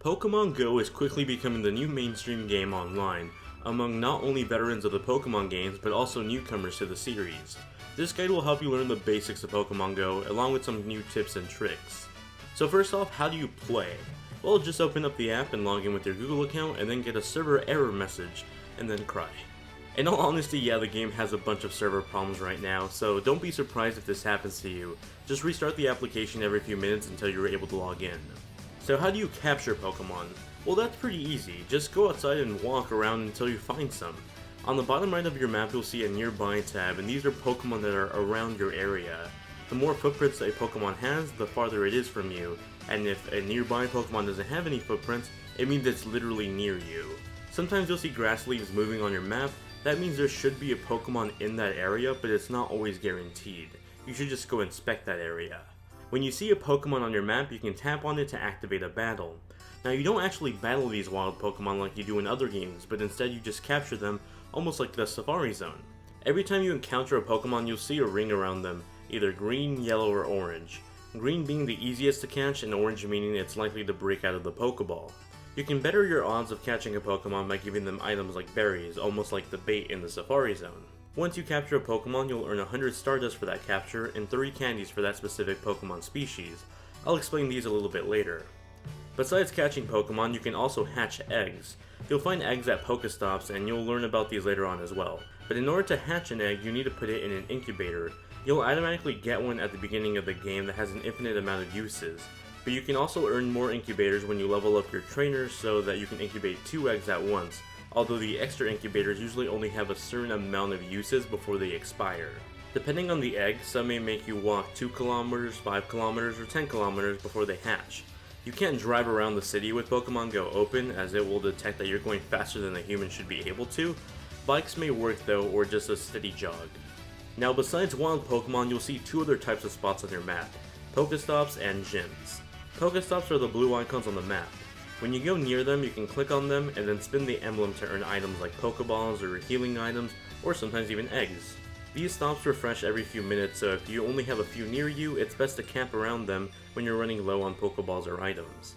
Pokemon Go is quickly becoming the new mainstream game online, among not only veterans of the Pokemon games, but also newcomers to the series. This guide will help you learn the basics of Pokemon Go, along with some new tips and tricks. So first off, how do you play? Well, just open up the app and log in with your Google account, and then get a server error message, and then cry. In all honesty, yeah, the game has a bunch of server problems right now, so don't be surprised if this happens to you. Just restart the application every few minutes until you're able to log in. So how do you capture Pokemon? Well, that's pretty easy. Just go outside and walk around until you find some. On the bottom right of your map, you'll see a nearby tab, and these are Pokemon that are around your area. The more footprints a Pokemon has, the farther it is from you, and if a nearby Pokemon doesn't have any footprints, it means it's literally near you. Sometimes you'll see grass leaves moving on your map. That means there should be a Pokemon in that area, but it's not always guaranteed. You should just go inspect that area. When you see a Pokemon on your map, you can tap on it to activate a battle. Now, you don't actually battle these wild Pokemon like you do in other games, but instead you just capture them, almost like the Safari Zone. Every time you encounter a Pokemon, you'll see a ring around them, either green, yellow, or orange. Green being the easiest to catch, and orange meaning it's likely to break out of the Pokeball. You can better your odds of catching a Pokemon by giving them items like berries, almost like the bait in the Safari Zone. Once you capture a Pokemon, you'll earn 100 Stardust for that capture, and 3 candies for that specific Pokemon species. I'll explain these a little bit later. Besides catching Pokemon, you can also hatch eggs. You'll find eggs at Pokestops, and you'll learn about these later on as well. But in order to hatch an egg, you need to put it in an incubator. You'll automatically get one at the beginning of the game that has an infinite amount of uses. But you can also earn more incubators when you level up your trainers so that you can incubate 2 eggs at once, although the extra incubators usually only have a certain amount of uses before they expire. Depending on the egg, some may make you walk 2 kilometers, 5 kilometers, or 10 kilometers before they hatch. You can't drive around the city with Pokemon Go open, as it will detect that you're going faster than a human should be able to. Bikes may work though, or just a steady jog. Now, besides wild Pokemon, you'll see 2 other types of spots on your map: Pokestops and gyms. Pokestops are the blue icons on the map. When you go near them, you can click on them and then spin the emblem to earn items like Pokeballs or healing items, or sometimes even eggs. These stops refresh every few minutes, so if you only have a few near you, it's best to camp around them when you're running low on Pokeballs or items.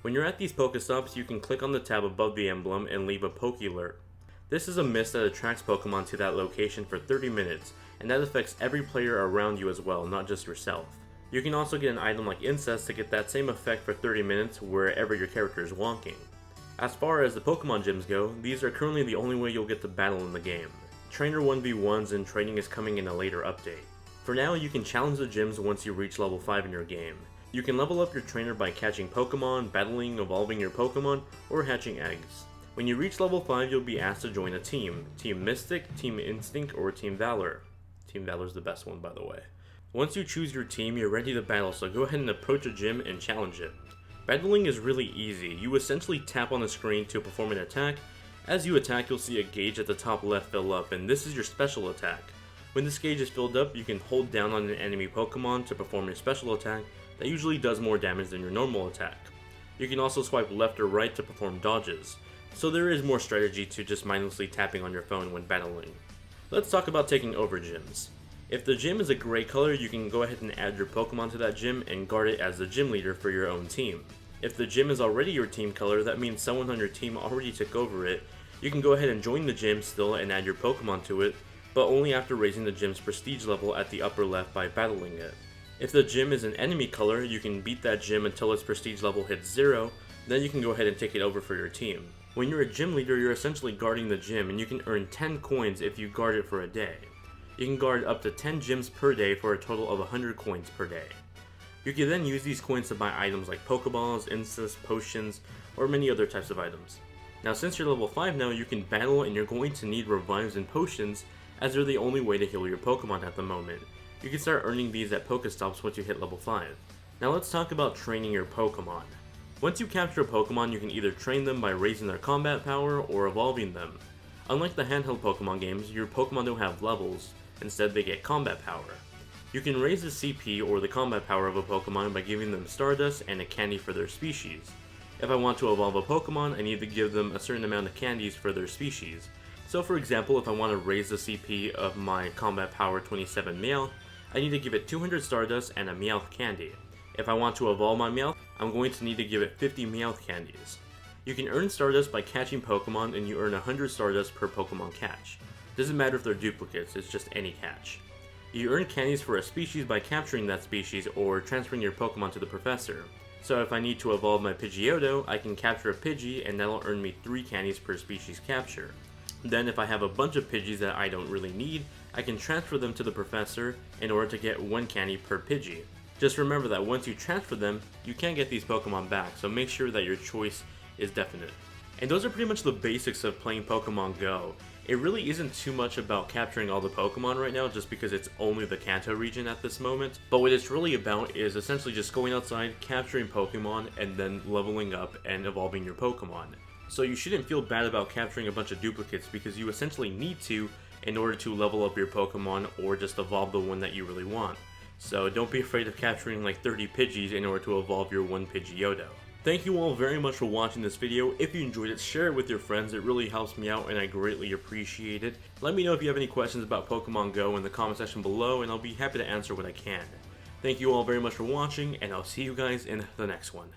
When you're at these Pokestops, you can click on the tab above the emblem and leave a Poke Alert. This is a mist that attracts Pokemon to that location for 30 minutes, and that affects every player around you as well, not just yourself. You can also get an item like Incest to get that same effect for 30 minutes wherever your character is walking. As far as the Pokemon gyms go, these are currently the only way you'll get to battle in the game. Trainer 1v1s and training is coming in a later update. For now, you can challenge the gyms once you reach level 5 in your game. You can level up your trainer by catching Pokemon, battling, evolving your Pokemon, or hatching eggs. When you reach level 5, you'll be asked to join a team: Team Mystic, Team Instinct, or Team Valor. Team Valor's the best one, by the way. Once you choose your team, you're ready to battle, so go ahead and approach a gym and challenge it. Battling is really easy. You essentially tap on the screen to perform an attack. As you attack, you'll see a gauge at the top left fill up, and this is your special attack. When this gauge is filled up, you can hold down on an enemy Pokemon to perform your special attack that usually does more damage than your normal attack. You can also swipe left or right to perform dodges, so there is more strategy to just mindlessly tapping on your phone when battling. Let's talk about taking over gyms. If the gym is a gray color, you can go ahead and add your Pokemon to that gym and guard it as the gym leader for your own team. If the gym is already your team color, that means someone on your team already took over it. You can go ahead and join the gym still and add your Pokemon to it, but only after raising the gym's prestige level at the upper left by battling it. If the gym is an enemy color, you can beat that gym until its prestige level hits 0, then you can go ahead and take it over for your team. When you're a gym leader, you're essentially guarding the gym, and you can earn 10 coins if you guard it for a day. You can guard up to 10 gyms per day for a total of 100 coins per day. You can then use these coins to buy items like Pokeballs, Incense, potions, or many other types of items. Now, since you're level 5 now, you can battle, and you're going to need revives and potions, as they're the only way to heal your Pokemon at the moment. You can start earning these at Pokestops once you hit level 5. Now let's talk about training your Pokemon. Once you capture a Pokemon, you can either train them by raising their combat power or evolving them. Unlike the handheld Pokemon games, your Pokemon don't have levels. Instead, they get combat power. You can raise the CP or the combat power of a Pokemon by giving them Stardust and a candy for their species. If I want to evolve a Pokemon, I need to give them a certain amount of candies for their species. So for example, if I want to raise the CP of my combat power 27 Meowth, I need to give it 200 Stardust and a Meowth candy. If I want to evolve my Meowth, I'm going to need to give it 50 Meowth candies. You can earn Stardust by catching Pokemon, and you earn 100 Stardust per Pokemon catch. Doesn't matter if they're duplicates, it's just any catch. You earn candies for a species by capturing that species or transferring your Pokemon to the professor. So if I need to evolve my Pidgeotto, I can capture a Pidgey and that'll earn me 3 candies per species capture. Then if I have a bunch of Pidgeys that I don't really need, I can transfer them to the professor in order to get 1 candy per Pidgey. Just remember that once you transfer them, you can't get these Pokemon back, so make sure that your choice is definite. And those are pretty much the basics of playing Pokemon Go. It really isn't too much about capturing all the Pokemon right now just because it's only the Kanto region at this moment, but what it's really about is essentially just going outside, capturing Pokemon, and then leveling up and evolving your Pokemon. So you shouldn't feel bad about capturing a bunch of duplicates because you essentially need to in order to level up your Pokemon or just evolve the one that you really want. So don't be afraid of capturing like 30 Pidgeys in order to evolve your 1 Pidgeotto. Thank you all very much for watching this video. If you enjoyed it, share it with your friends. It really helps me out and I greatly appreciate it. Let me know if you have any questions about Pokemon Go in the comment section below and I'll be happy to answer what I can. Thank you all very much for watching and I'll see you guys in the next one.